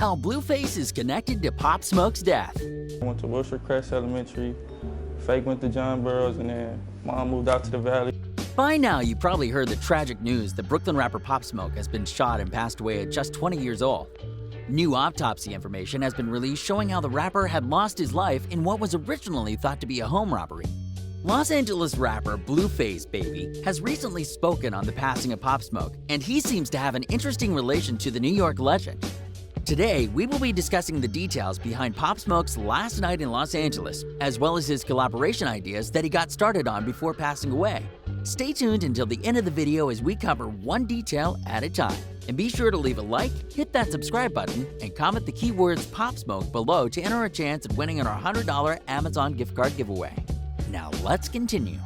how Blueface is connected to Pop Smoke's death. I went to Wilshire Crest Elementary, Fake went to John Burroughs, and then Mom moved out to the Valley. By now, you probably heard the tragic news that Brooklyn rapper Pop Smoke has been shot and passed away at just 20 years old. New autopsy information has been released showing how the rapper had lost his life in what was originally thought to be a home robbery. Los Angeles rapper Blueface Baby has recently spoken on the passing of Pop Smoke, and he seems to have an interesting relation to the New York legend. Today, we will be discussing the details behind Pop Smoke's last night in Los Angeles, as well as his collaboration ideas that he got started on before passing away. Stay tuned until the end of the video as we cover one detail at a time. And be sure to leave a like, hit that subscribe button, and comment the keywords Pop Smoke below to enter a chance at winning our $100 Amazon gift card giveaway. Now let's continue.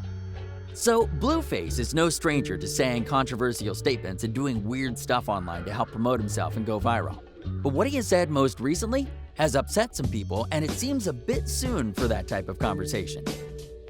So, Blueface is no stranger to saying controversial statements and doing weird stuff online to help promote himself and go viral. But what he has said most recently has upset some people, and it seems a bit soon for that type of conversation.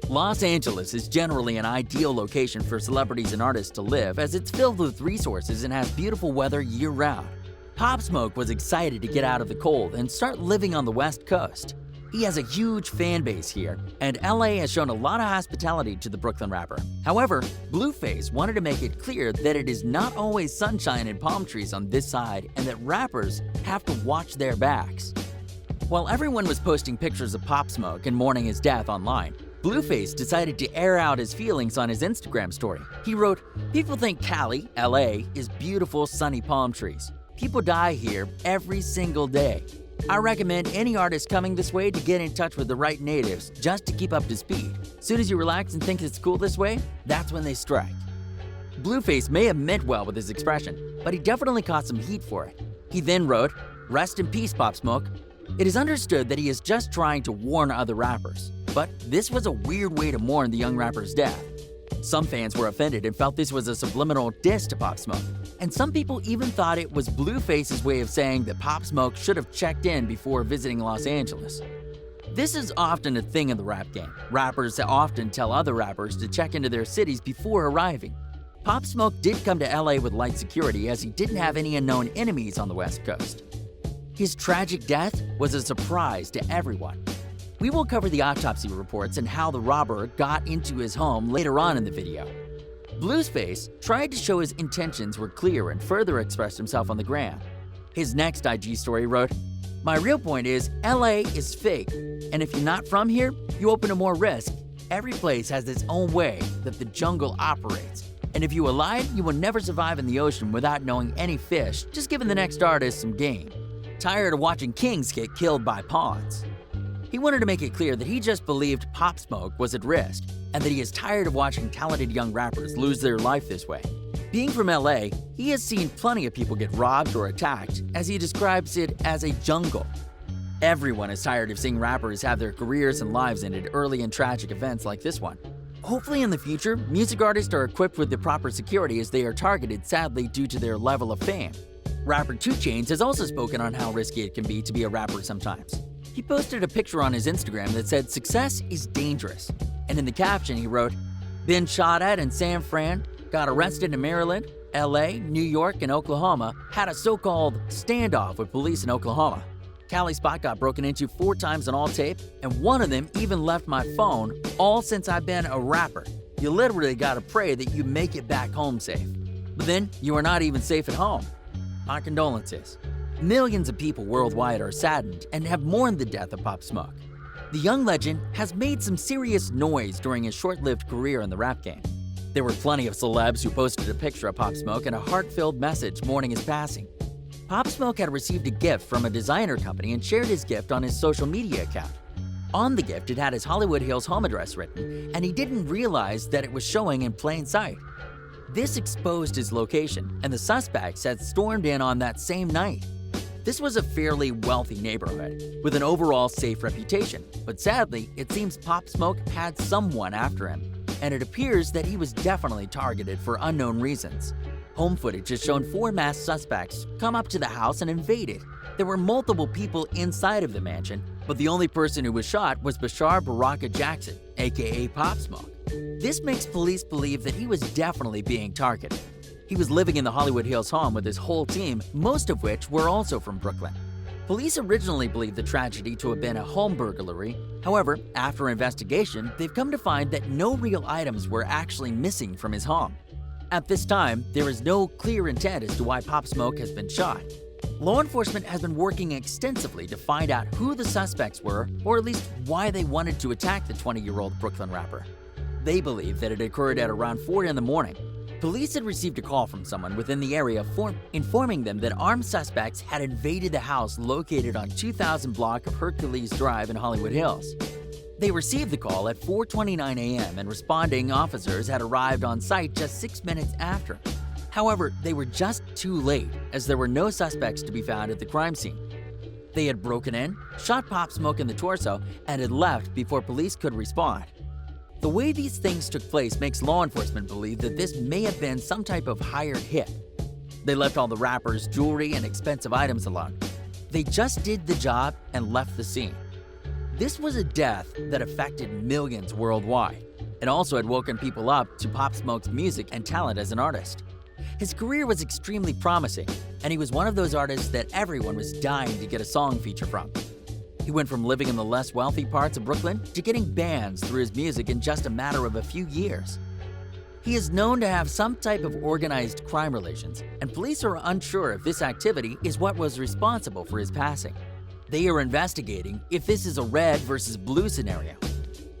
Los Angeles is generally an ideal location for celebrities and artists to live, as it's filled with resources and has beautiful weather year-round. Pop Smoke was excited to get out of the cold and start living on the West Coast. He has a huge fan base here, and LA has shown a lot of hospitality to the Brooklyn rapper. However, Blueface wanted to make it clear that it is not always sunshine and palm trees on this side, and that rappers have to watch their backs. While everyone was posting pictures of Pop Smoke and mourning his death online, Blueface decided to air out his feelings on his Instagram story. He wrote, "People think Cali, LA, is beautiful sunny palm trees. People die here every single day. I recommend any artist coming this way to get in touch with the right natives just to keep up to speed. Soon as you relax and think it's cool this way, that's when they strike." Blueface may have meant well with his expression, but he definitely caught some heat for it. He then wrote, "Rest in peace, Pop Smoke. It is understood that he is just trying to warn other rappers, but this was a weird way to mourn the young rapper's death." Some fans were offended and felt this was a subliminal diss to Pop Smoke, and some people even thought it was Blueface's way of saying that Pop Smoke should have checked in before visiting Los Angeles. This is often a thing in the rap game. Rappers often tell other rappers to check into their cities before arriving. Pop Smoke did come to LA with light security, as he didn't have any unknown enemies on the West Coast. His tragic death was a surprise to everyone. We will cover the autopsy reports and how the robber got into his home later on in the video. Blueface tried to show his intentions were clear and further expressed himself on the gram. His next IG story wrote, "My real point is, LA is fake, and if you're not from here, you open to more risk. Every place has its own way that the jungle operates, and if you alive, you will never survive in the ocean without knowing any fish, just giving the next artist some game. Tired of watching kings get killed by pawns." He wanted to make it clear that he just believed Pop Smoke was at risk, and that he is tired of watching talented young rappers lose their life this way. Being from LA, he has seen plenty of people get robbed or attacked, as he describes it as a jungle. Everyone is tired of seeing rappers have their careers and lives ended early in tragic events like this one. Hopefully in the future, music artists are equipped with the proper security, as they are targeted sadly due to their level of fame. Rapper 2 Chainz has also spoken on how risky it can be to be a rapper sometimes. He posted a picture on his Instagram that said, "Success is dangerous." And in the caption he wrote, "Been shot at in San Fran, got arrested in Maryland, LA, New York, and Oklahoma, had a so-called standoff with police in Oklahoma. Cali spot got broken into 4 times on all tape, and one of them even left my phone, all since I've been a rapper. You literally gotta pray that you make it back home safe. But then, you are not even safe at home. My condolences." Millions of people worldwide are saddened and have mourned the death of Pop Smoke. The young legend has made some serious noise during his short-lived career in the rap game. There were plenty of celebs who posted a picture of Pop Smoke and a heart-filled message mourning his passing. Pop Smoke had received a gift from a designer company and shared his gift on his social media account. On the gift, it had his Hollywood Hills home address written, and he didn't realize that it was showing in plain sight. This exposed his location, and the suspects had stormed in on that same night. This was a fairly wealthy neighborhood, with an overall safe reputation, but sadly, it seems Pop Smoke had someone after him, and it appears that he was definitely targeted for unknown reasons. Home footage has shown 4 masked suspects come up to the house and invade it. There were multiple people inside of the mansion, but the only person who was shot was Bashar Baraka Jackson, aka Pop Smoke. This makes police believe that he was definitely being targeted. He was living in the Hollywood Hills home with his whole team, most of which were also from Brooklyn. Police originally believed the tragedy to have been a home burglary. However, after investigation, they've come to find that no real items were actually missing from his home. At this time, there is no clear intent as to why Pop Smoke has been shot. Law enforcement has been working extensively to find out who the suspects were, or at least why they wanted to attack the 20-year-old Brooklyn rapper. They believe that it occurred at around 4 in the morning. Police had received a call from someone within the area informing them that armed suspects had invaded the house located on 2000 block of Hercules Drive in Hollywood Hills. They received the call at 4:29 a.m. and responding officers had arrived on site just 6 minutes after. However, they were just too late as there were no suspects to be found at the crime scene. They had broken in, shot Pop Smoke in the torso, and had left before police could respond. The way these things took place makes law enforcement believe that this may have been some type of hired hit. They left all the rapper's jewelry and expensive items alone. They just did the job and left the scene. This was a death that affected millions worldwide. It also had woken people up to Pop Smoke's music and talent as an artist. His career was extremely promising, and he was one of those artists that everyone was dying to get a song feature from. He went from living in the less wealthy parts of Brooklyn to getting bands through his music in just a matter of a few years. He is known to have some type of organized crime relations, and police are unsure if this activity is what was responsible for his passing. They are investigating if this is a red versus blue scenario.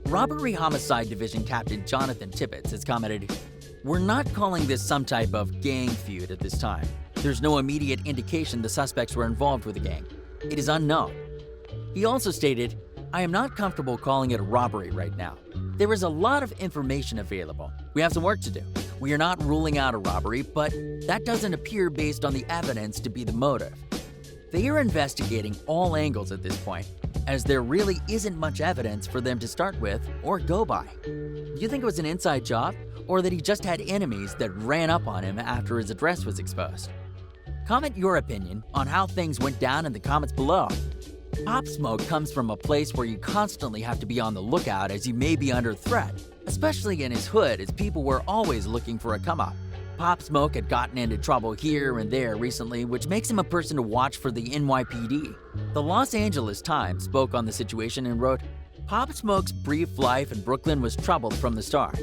Robbery Homicide Division Captain Jonathan Tippett has commented, "We're not calling this some type of gang feud at this time. There's no immediate indication the suspects were involved with the gang. It is unknown." He also stated, "I am not comfortable calling it a robbery right now. There is a lot of information available. We have some work to do. We are not ruling out a robbery, but that doesn't appear based on the evidence to be the motive." They are investigating all angles at this point, as there really isn't much evidence for them to start with or go by. Do you think it was an inside job, or that he just had enemies that ran up on him after his address was exposed? Comment your opinion on how things went down in the comments below. Pop Smoke comes from a place where you constantly have to be on the lookout as you may be under threat, especially in his hood as people were always looking for a come-up. Pop Smoke had gotten into trouble here and there recently, which makes him a person to watch for the NYPD. The Los Angeles Times spoke on the situation and wrote, "Pop Smoke's brief life in Brooklyn was troubled from the start.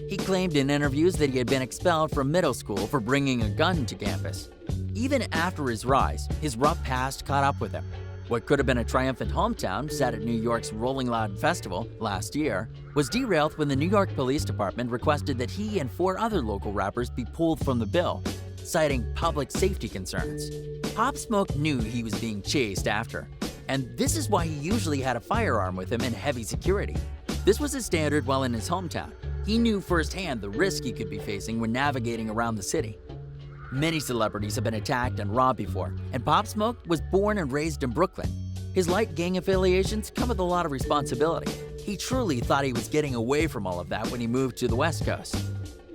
He claimed in interviews that he had been expelled from middle school for bringing a gun to campus. Even after his rise, his rough past caught up with him. What could have been a triumphant hometown set at New York's Rolling Loud Festival last year was derailed when the New York Police Department requested that he and 4 other local rappers be pulled from the bill, citing public safety concerns. Pop Smoke knew he was being chased after, and this is why he usually had a firearm with him in heavy security. This was his standard while in his hometown. He knew firsthand the risk he could be facing when navigating around the city. Many celebrities have been attacked and robbed before, and Pop Smoke was born and raised in Brooklyn. His light gang affiliations come with a lot of responsibility. He truly thought he was getting away from all of that when he moved to the West Coast.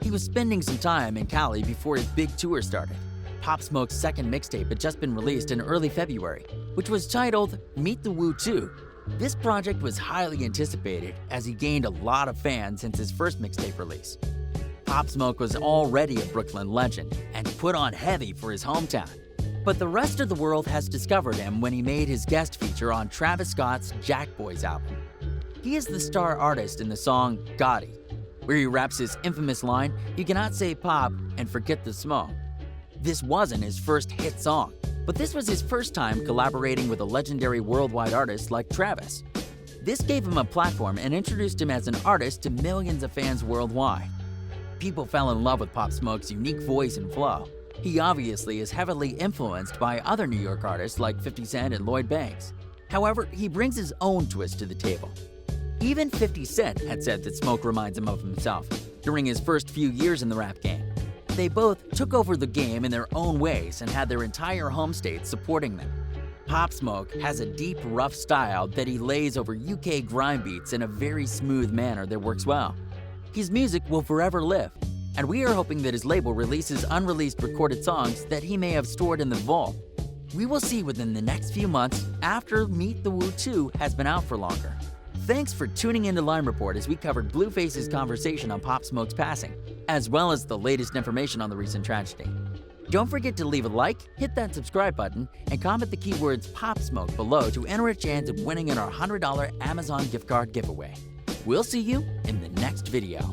He was spending some time in Cali before his big tour started. Pop Smoke's second mixtape had just been released in early February, which was titled Meet the Woo 2. This project was highly anticipated as he gained a lot of fans since his first mixtape release. Pop Smoke was already a Brooklyn legend and put on heavy for his hometown. But the rest of the world has discovered him when he made his guest feature on Travis Scott's Jack Boys album. He is the star artist in the song Gotti, where he raps his infamous line, "You cannot say pop and forget the smoke." This wasn't his first hit song, but this was his first time collaborating with a legendary worldwide artist like Travis. This gave him a platform and introduced him as an artist to millions of fans worldwide. People fell in love with Pop Smoke's unique voice and flow. He obviously is heavily influenced by other New York artists like 50 Cent and Lloyd Banks. However, he brings his own twist to the table. Even 50 Cent had said that Smoke reminds him of himself during his first few years in the rap game. They both took over the game in their own ways and had their entire home state supporting them. Pop Smoke has a deep, rough style that he lays over UK grime beats in a very smooth manner that works well. His music will forever live, and we are hoping that his label releases unreleased recorded songs that he may have stored in the vault. We will see within the next few months after Meet the Woo 2 has been out for longer. Thanks for tuning into Line Report as we covered Blueface's conversation on Pop Smoke's passing, as well as the latest information on the recent tragedy. Don't forget to leave a like, hit that subscribe button, and comment the keywords Pop Smoke below to enter a chance of winning in our $100 Amazon gift card giveaway. We'll see you in the next video.